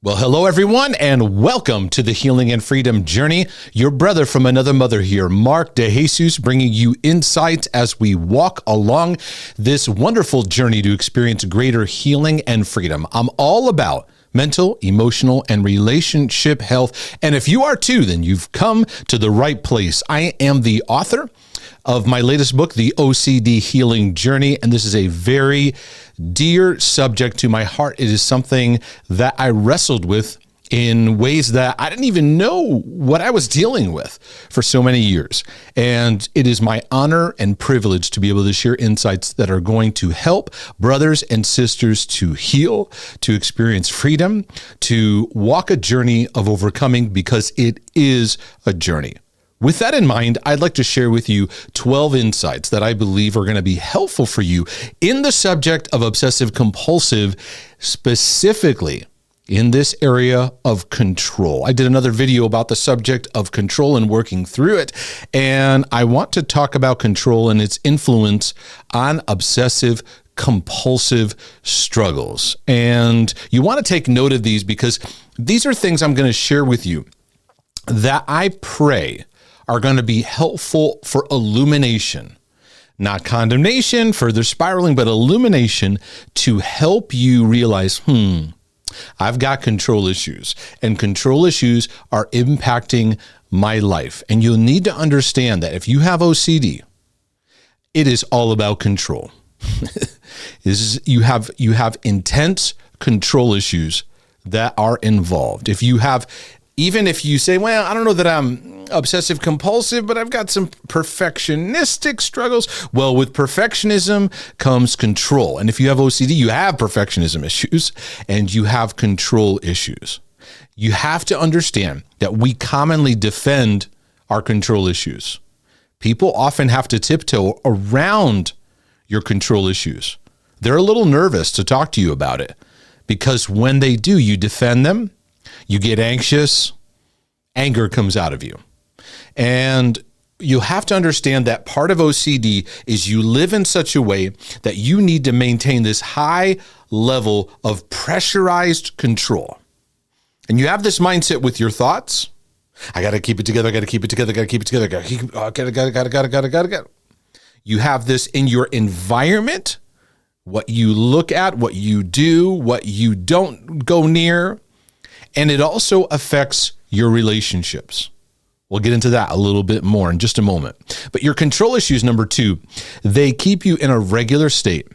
Well, hello, everyone, and welcome to the Healing and Freedom Journey. Your brother from another mother here, Mark DeJesus, bringing you insights as we walk along this wonderful journey to experience greater healing and freedom. I'm all about mental, emotional, and relationship health. And if you are too, then you've come to the right place. I am the author of my latest book, The OCD Healing Journey, and this is a very dear subject to my heart. It is something that I wrestled with in ways that I didn't even know what I was dealing with for so many years. And it is my honor and privilege to be able to share insights that are going to help brothers and sisters to heal, to experience freedom, to walk a journey of overcoming, because it is a journey. With that in mind, I'd like to share with you 12 insights that I believe are going to be helpful for you in the subject of obsessive compulsive, specifically in this area of control. I did another video about the subject of control and working through it, and I want to talk about control and its influence on obsessive compulsive struggles. And you want to take note of these because these are things I'm going to share with you that I pray are going to be helpful for illumination, not condemnation, further spiraling, but illumination to help you realize, I've got control issues, and control issues are impacting my life. And you'll need to understand that if you have OCD, it is all about control. You have intense control issues that are involved. Even if you say, well, I don't know that I'm obsessive compulsive, but I've got some perfectionistic struggles. Well, with perfectionism comes control. And if you have OCD, you have perfectionism issues and you have control issues. You have to understand that we commonly defend our control issues. People often have to tiptoe around your control issues. They're a little nervous to talk to you about it because when they do, you defend them. You get anxious, anger comes out of you. And you have to understand that part of OCD is you live in such a way that you need to maintain this high level of pressurized control. And you have this mindset with your thoughts. I got to keep it together. I got to keep it together. Got to keep it together. Got to. You have this in your environment, what you look at, what you do, what you don't go near. And it also affects your relationships. We'll get into that a little bit more in just a moment. But your control issues, number 2, they keep you in a regular state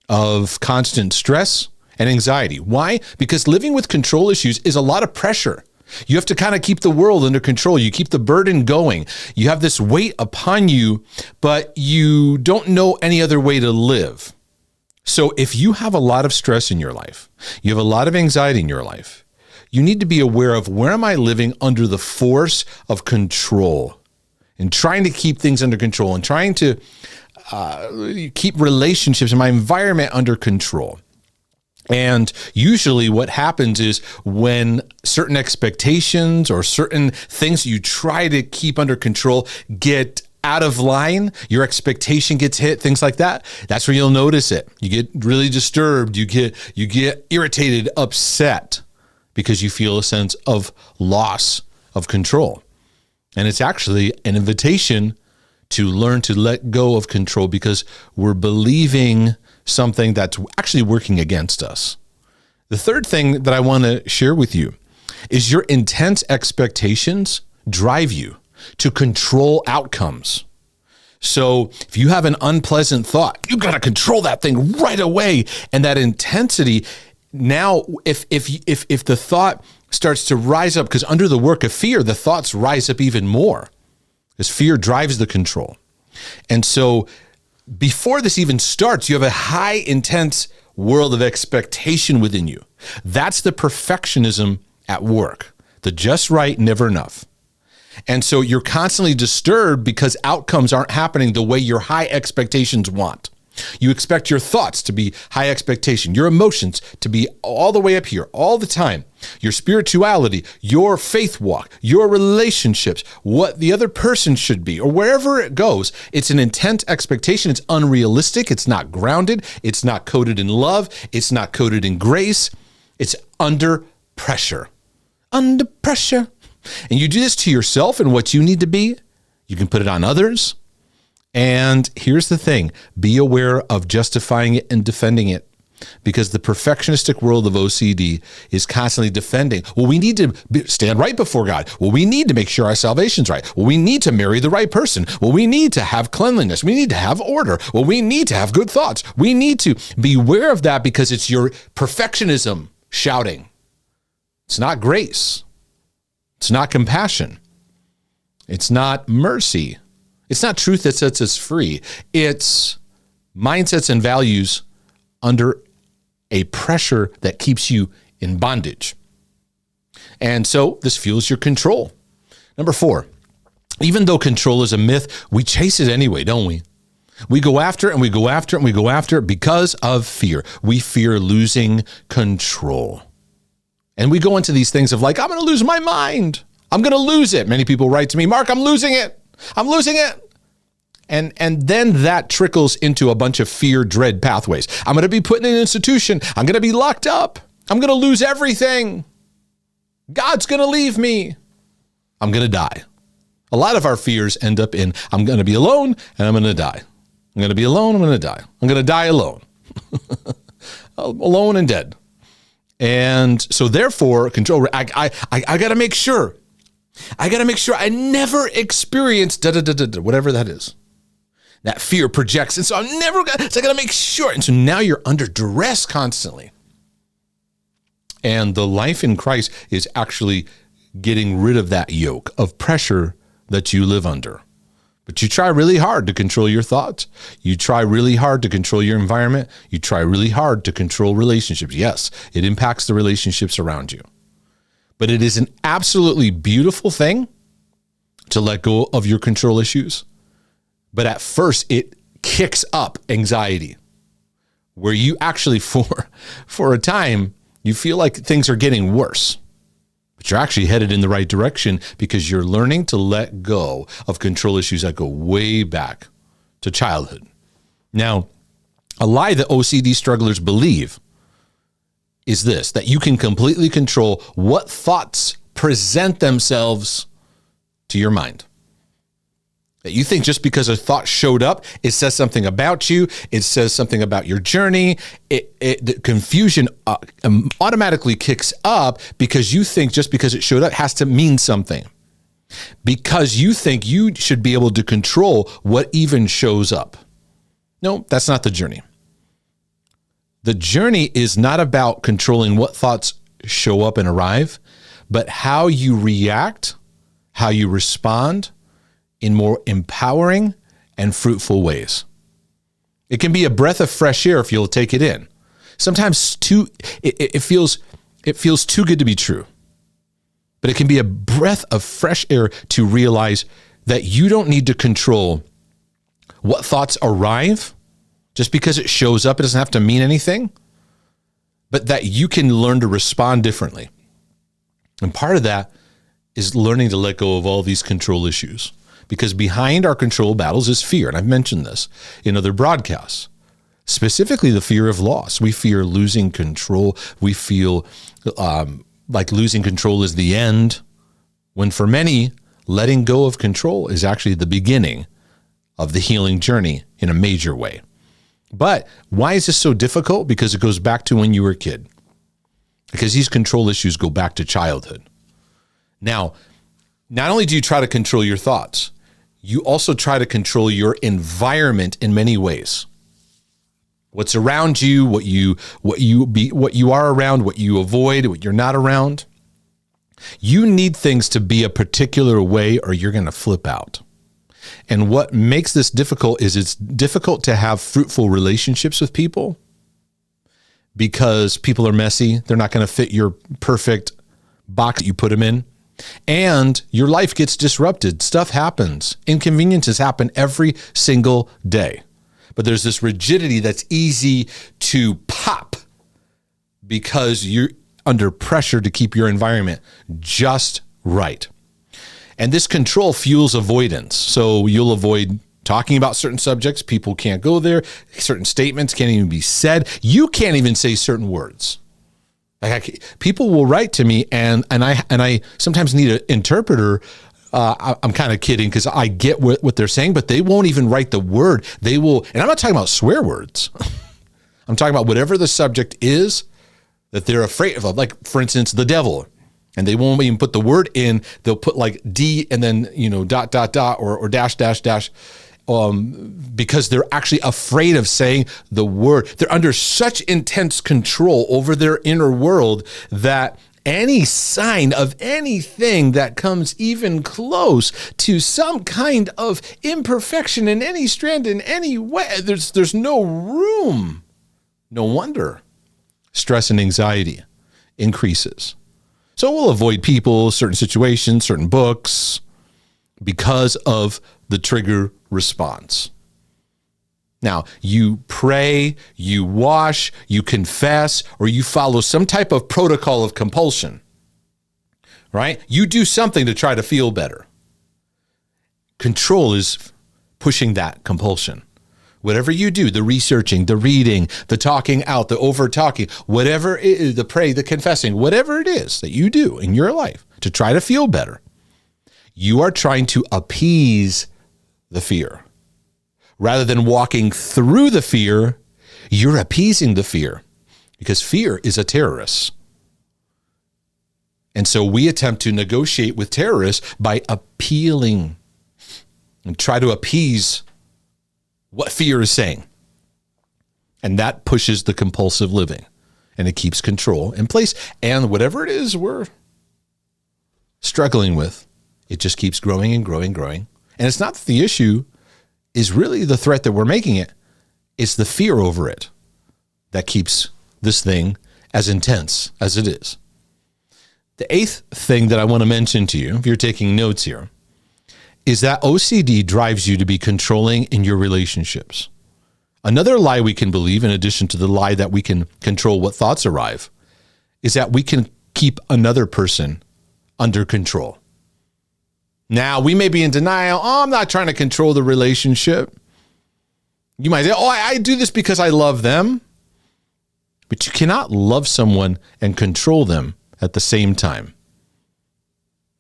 of constant stress and anxiety. Why? Because living with control issues is a lot of pressure. You have to kind of keep the world under control. You keep the burden going. You have this weight upon you, but you don't know any other way to live. So if you have a lot of stress in your life, you have a lot of anxiety in your life, you need to be aware of, where am I living under the force of control and trying to keep things under control and trying to keep relationships and my environment under control. And usually what happens is when certain expectations or certain things you try to keep under control get out of line, your expectation gets hit, things like that, that's where you'll notice it. You get really disturbed, you get irritated, upset, because you feel a sense of loss of control. And it's actually an invitation to learn to let go of control because we're believing something that's actually working against us. The third thing that I want to share with you is your intense expectations drive you to control outcomes. So if you have an unpleasant thought, you got to control that thing right away. And that intensity, now, if the thought starts to rise up, because under the work of fear, the thoughts rise up even more, because fear drives the control. And so before this even starts, you have a high, intense world of expectation within you. That's the perfectionism at work, the just right, never enough. And so you're constantly disturbed because outcomes aren't happening the way your high expectations want. You expect your thoughts to be high expectation, your emotions to be all the way up here all the time, your spirituality, your faith walk, your relationships, what the other person should be, or wherever it goes. It's an intense expectation. It's unrealistic. It's not grounded. It's not coded in love. It's not coded in grace. It's under pressure. Under pressure. And you do this to yourself and what you need to be. You can put it on others. And here's the thing. Be aware of justifying it and defending it. Because the perfectionistic world of OCD is constantly defending. Well, we need to stand right before God. Well, we need to make sure our salvation's right. Well, we need to marry the right person. Well, we need to have cleanliness. We need to have order. Well, we need to have good thoughts. We need to be aware of that because it's your perfectionism shouting. It's not grace. It's not compassion. It's not mercy. It's not truth that sets us free. It's mindsets and values under a pressure that keeps you in bondage. And so this fuels your control. Number 4, even though control is a myth, we chase it anyway, don't we? We go after it and we go after it and we go after it because of fear. We fear losing control. And we go into these things of like, I'm going to lose my mind. I'm going to lose it. Many people write to me, Mark, I'm losing it. I'm losing it. And then that trickles into a bunch of fear, dread pathways. I'm going to be put in an institution. I'm going to be locked up. I'm going to lose everything. God's going to leave me. I'm going to die. A lot of our fears end up in, I'm going to be alone and I'm going to die. I'm going to be alone. I'm going to die. I'm going to die alone. Alone and dead. And so therefore, control, I got to make sure. I got to make sure I never experience whatever that is. That fear projects. And so so I got to make sure. And so now you're under duress constantly. And the life in Christ is actually getting rid of that yoke of pressure that you live under. But you try really hard to control your thoughts. You try really hard to control your environment. You try really hard to control relationships. Yes, it impacts the relationships around you. But it is an absolutely beautiful thing to let go of your control issues. But at first, it kicks up anxiety, where you actually, for a time, you feel like things are getting worse. But you're actually headed in the right direction because you're learning to let go of control issues that go way back to childhood. Now, a lie that OCD strugglers believe is this, that you can completely control what thoughts present themselves to your mind. That you think just because a thought showed up, it says something about you, it says something about your journey, the confusion automatically kicks up because you think just because it showed up has to mean something. Because you think you should be able to control what even shows up. No, that's not the journey. The journey is not about controlling what thoughts show up and arrive, but how you react, how you respond in more empowering and fruitful ways. It can be a breath of fresh air if you'll take it in. Sometimes it feels too good to be true. But it can be a breath of fresh air to realize that you don't need to control what thoughts arrive. Just because it shows up, it doesn't have to mean anything, but that you can learn to respond differently. And part of that is learning to let go of all these control issues, because behind our control battles is fear. And I've mentioned this in other broadcasts, specifically the fear of loss. We fear losing control. We feel like losing control is the end, when for many, letting go of control is actually the beginning of the healing journey in a major way. But why is this so difficult? Because it goes back to when you were a kid. Because these control issues go back to childhood. Now, not only do you try to control your thoughts, you also try to control your environment in many ways. What's around you, what you are around, what you avoid, what you're not around. You need things to be a particular way or you're going to flip out. And what makes this difficult is it's difficult to have fruitful relationships with people because people are messy. They're not going to fit your perfect box that you put them in. And your life gets disrupted. Stuff happens. Inconveniences happen every single day. But there's this rigidity that's easy to pop because you're under pressure to keep your environment just right. And this control fuels avoidance. So you'll avoid talking about certain subjects. People can't go there. Certain statements can't even be said. You can't even say certain words People will write to me, and I sometimes need an interpreter. I'm kind of kidding because I get what they're saying, but they won't even write the word. They will, and I'm not talking about swear words. I'm talking about whatever the subject is that they're afraid of. Like, for instance, the devil. And they won't even put the word in. They'll put like D and then, dot, or dash, because they're actually afraid of saying the word. They're under such intense control over their inner world that any sign of anything that comes even close to some kind of imperfection in any strand, in any way, there's no room. No wonder stress and anxiety increases. So we'll avoid people, certain situations, certain books because of the trigger response. Now, you pray, you wash, you confess, or you follow some type of protocol of compulsion, right? You do something to try to feel better. Control is pushing that compulsion. Whatever you do, the researching, the reading, the talking out, the over talking, whatever it is, the pray, the confessing, whatever it is that you do in your life to try to feel better, you are trying to appease the fear. Rather than walking through the fear, you're appeasing the fear because fear is a terrorist. And so we attempt to negotiate with terrorists by appealing and try to appease what fear is saying. And that pushes the compulsive living and it keeps control in place. And whatever it is we're struggling with, it just keeps growing and growing and growing. And it's not that the issue is really the threat that we're making it. It's the fear over it that keeps this thing as intense as it is. The eighth thing that I want to mention to you, if you're taking notes here, is that OCD drives you to be controlling in your relationships. Another lie we can believe, in addition to the lie that we can control what thoughts arrive, is that we can keep another person under control. Now, we may be in denial. Oh, I'm not trying to control the relationship. You might say, I do this because I love them. But you cannot love someone and control them at the same time.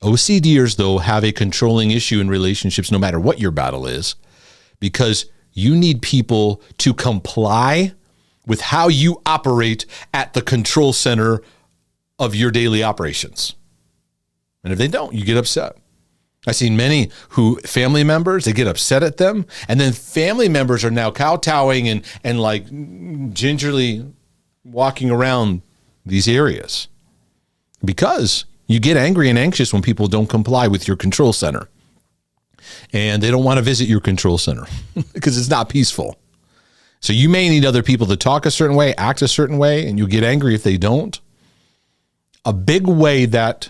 OCDers, though, have a controlling issue in relationships no matter what your battle is, because you need people to comply with how you operate at the control center of your daily operations. And if they don't, you get upset. I've seen many family members, they get upset at them, and then family members are now kowtowing and like gingerly walking around these areas because you get angry and anxious when people don't comply with your control center. And they don't want to visit your control center because it's not peaceful. So you may need other people to talk a certain way, act a certain way, and you get angry if they don't. A big way that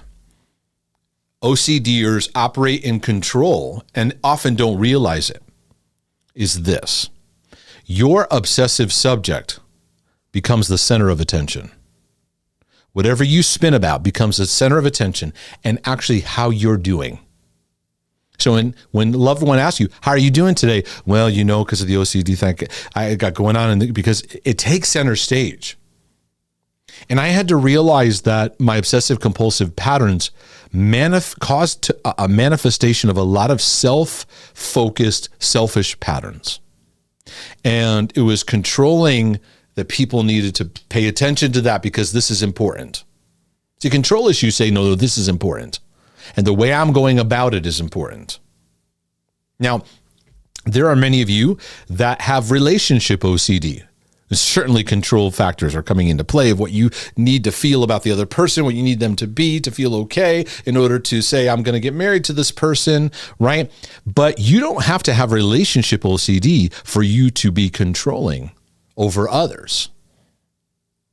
OCDers operate in control and often don't realize it is this. Your obsessive subject becomes the center of attention. Whatever you spin about becomes the center of attention and actually how you're doing. So when a loved one asks you, how are you doing today? Well, because of the OCD thing I got going on, because it takes center stage. And I had to realize that my obsessive compulsive patterns caused a manifestation of a lot of self-focused, selfish patterns. And it was controlling that people needed to pay attention to that because this is important. See, control issues say, no, this is important. And the way I'm going about it is important. Now, there are many of you that have relationship OCD. Certainly control factors are coming into play of what you need to feel about the other person, what you need them to be to feel okay in order to say, I'm going to get married to this person, right? But you don't have to have relationship OCD for you to be controlling over others.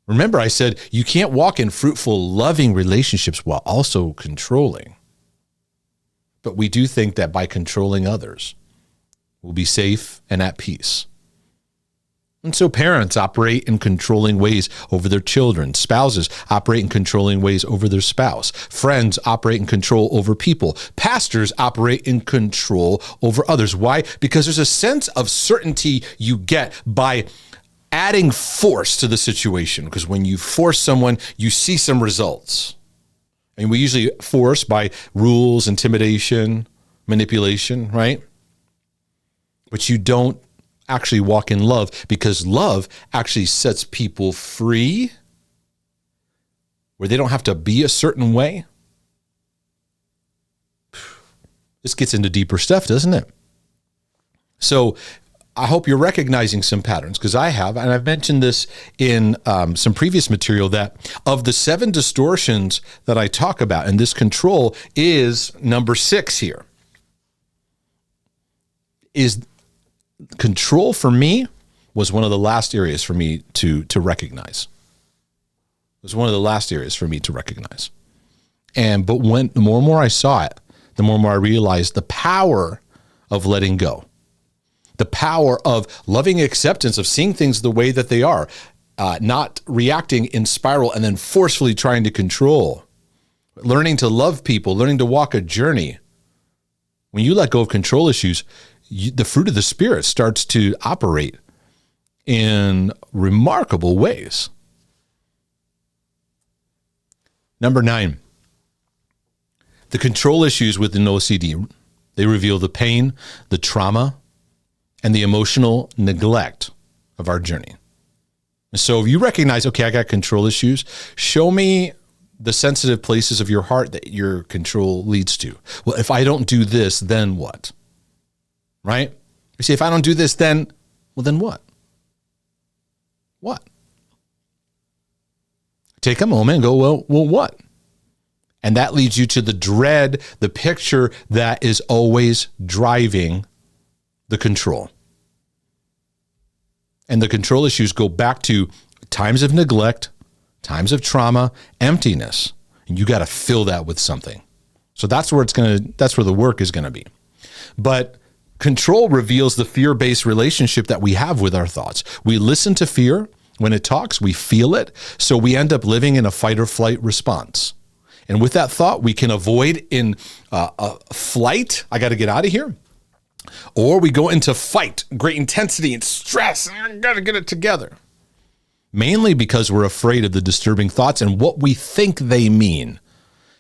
Remember, I said you can't walk in fruitful, loving relationships while also controlling. But we do think that by controlling others, we'll be safe and at peace. And so parents operate in controlling ways over their children. Spouses operate in controlling ways over their spouse. Friends operate in control over people. Pastors operate in control over others. Why? Because there's a sense of certainty you get by adding force to the situation, because when you force someone, you see some results. And we usually force by rules, intimidation, manipulation, right? But you don't actually walk in love, because love actually sets people free where they don't have to be a certain way. This gets into deeper stuff, doesn't it? So I hope you're recognizing some patterns, because I have, and I've mentioned this in some previous material, that of the 7 distortions that I talk about, and this control is number 6 here. Is control for me was one of the last areas for me to recognize. It was one of the last areas for me to recognize. But when the more and more I saw it, the more and more I realized the power of letting go. The power of loving acceptance, of seeing things the way that they are, not reacting in spiral and then forcefully trying to control. Learning to love people, learning to walk a journey. When you let go of control issues, the fruit of the Spirit starts to operate in remarkable ways. Number 9, the control issues within OCD, they reveal the pain, the trauma, and the emotional neglect of our journey. So if you recognize, okay, I got control issues, show me the sensitive places of your heart that your control leads to. Well, if I don't do this, then what? Right? You see, if I don't do this, then what? What? Take a moment and go, well, what? And that leads you to the dread, the picture that is always driving the control. And the control issues go back to times of neglect, times of trauma, emptiness. And you got to fill that with something. So that's where the work is going to be. But control reveals the fear-based relationship that we have with our thoughts. We listen to fear when it talks, we feel it, so we end up living in a fight or flight response. And with that thought, we can avoid in a flight, I got to get out of here, or we go into fight, great intensity and stress, I got to get it together. Mainly because we're afraid of the disturbing thoughts and what we think they mean.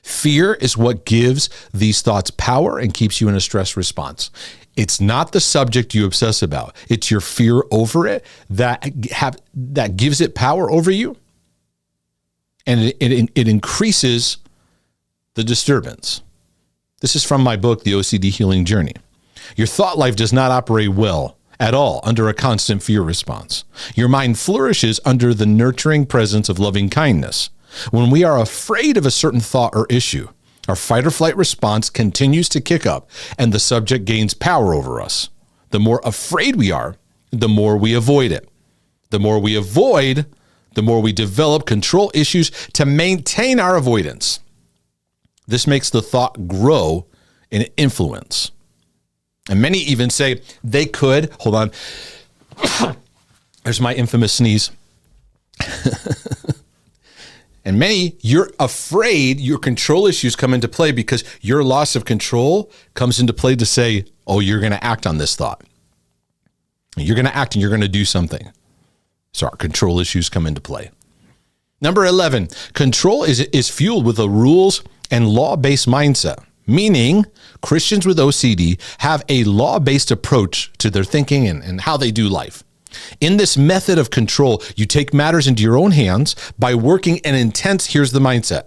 Fear is what gives these thoughts power and keeps you in a stress response. It's not the subject you obsess about. It's your fear over it that gives it power over you. And it increases the disturbance. This is from my book, The OCD Healing Journey. Your thought life does not operate well at all under a constant fear response. Your mind flourishes under the nurturing presence of loving kindness. When we are afraid of a certain thought or issue, our fight or flight response continues to kick up and the subject gains power over us. The more afraid we are, the more we avoid it. The more we avoid, the more we develop control issues to maintain our avoidance. This makes the thought grow in influence. And many even say they could, hold on, there's my infamous sneeze. And many, you're afraid your control issues come into play because your loss of control comes into play to say, oh, you're going to act on this thought. You're going to act and you're going to do something. So our control issues come into play. Number 11, control is fueled with a rules and law-based mindset, meaning Christians with OCD have a law-based approach to their thinking and how they do life. In this method of control, you take matters into your own hands by working an intense, here's the mindset.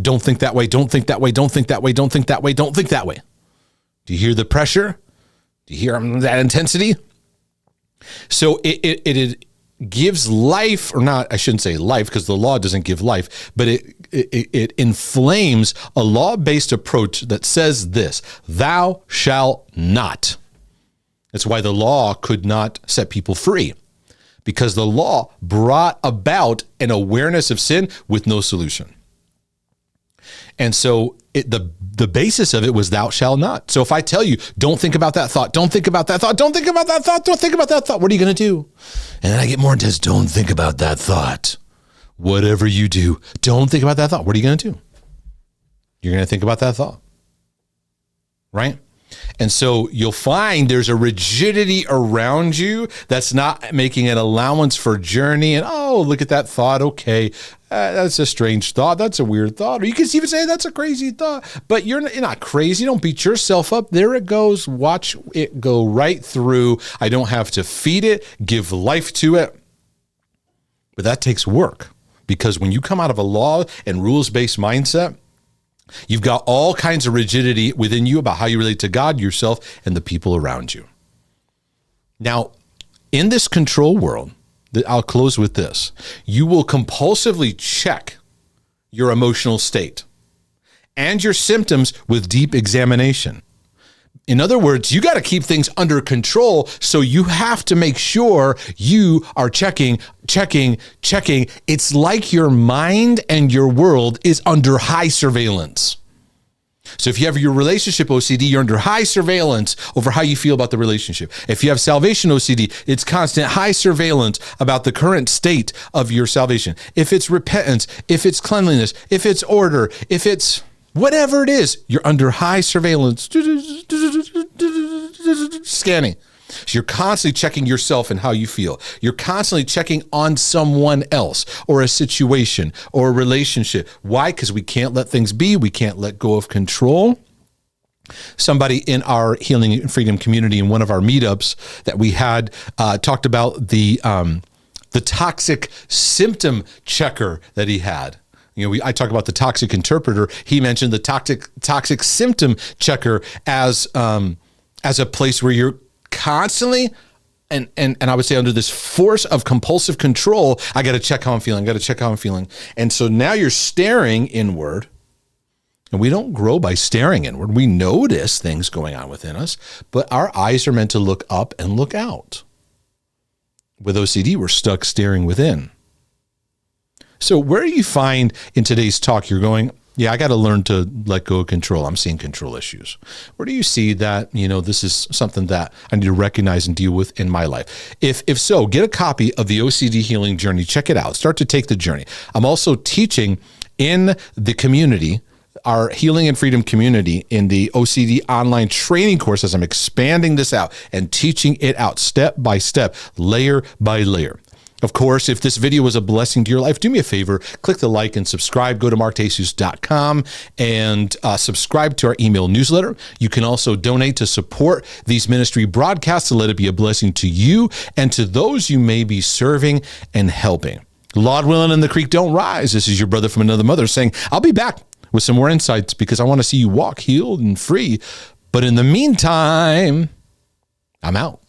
Don't think that way, don't think that way, don't think that way, don't think that way, don't think that way. Do you hear the pressure? Do you hear that intensity? So it gives life, or not, I shouldn't say life because the law doesn't give life, but it inflames a law-based approach that says this, thou shalt not. That's why the law could not set people free, because the law brought about an awareness of sin with no solution. And so the basis of it was thou shalt not. So if I tell you, don't think about that thought, don't think about that thought, don't think about that thought, don't think about that thought, what are you going to do? And then I get more intense, don't think about that thought. Whatever you do, don't think about that thought. What are you going to do? You're going to think about that thought, right? And so you'll find there's a rigidity around you that's not making an allowance for journey. And, oh, look at that thought. Okay, that's a strange thought. That's a weird thought. Or you can even say that's a crazy thought. But you're not crazy. Don't beat yourself up. There it goes. Watch it go right through. I don't have to feed it, give life to it. But that takes work, because when you come out of a law and rules-based mindset, you've got all kinds of rigidity within you about how you relate to God, yourself, and the people around you. Now, in this control world, I'll close with this. You will compulsively check your emotional state and your symptoms with deep examination. In other words, you got to keep things under control, so you have to make sure you are checking. It's like your mind and your world is under high surveillance. So if you have your relationship OCD, you're under high surveillance over how you feel about the relationship. If you have salvation OCD, it's constant high surveillance about the current state of your salvation. If it's repentance, if it's cleanliness, if it's order, if it's whatever it is, you're under high surveillance, scanning. So you're constantly checking yourself and how you feel. You're constantly checking on someone else or a situation or a relationship. Why? Because we can't let things be. We can't let go of control. Somebody in our Healing and Freedom community in one of our meetups that we had talked about the toxic symptom checker that he had. You know, I talk about the toxic interpreter. He mentioned the toxic symptom checker as a place where you're constantly, and I would say under this force of compulsive control, I got to check how I'm feeling. And so now you're staring inward, and we don't grow by staring inward. We notice things going on within us, but our eyes are meant to look up and look out. With OCD, we're stuck staring within. So where do you find in today's talk you're going, yeah, I got to learn to let go of control. I'm seeing control issues. Where do you see that, this is something that I need to recognize and deal with in my life? If so, get a copy of the OCD Healing Journey. Check it out. Start to take the journey. I'm also teaching in the community, our Healing and Freedom community, in the OCD online training course, as I'm expanding this out and teaching it out step by step, layer by layer. Of course, if this video was a blessing to your life, do me a favor, click the like and subscribe. Go to markdejesus.com and subscribe to our email newsletter. You can also donate to support these ministry broadcasts to let it be a blessing to you and to those you may be serving and helping. Lord willing and the creek don't rise. This is your brother from another mother saying, I'll be back with some more insights because I want to see you walk healed and free. But in the meantime, I'm out.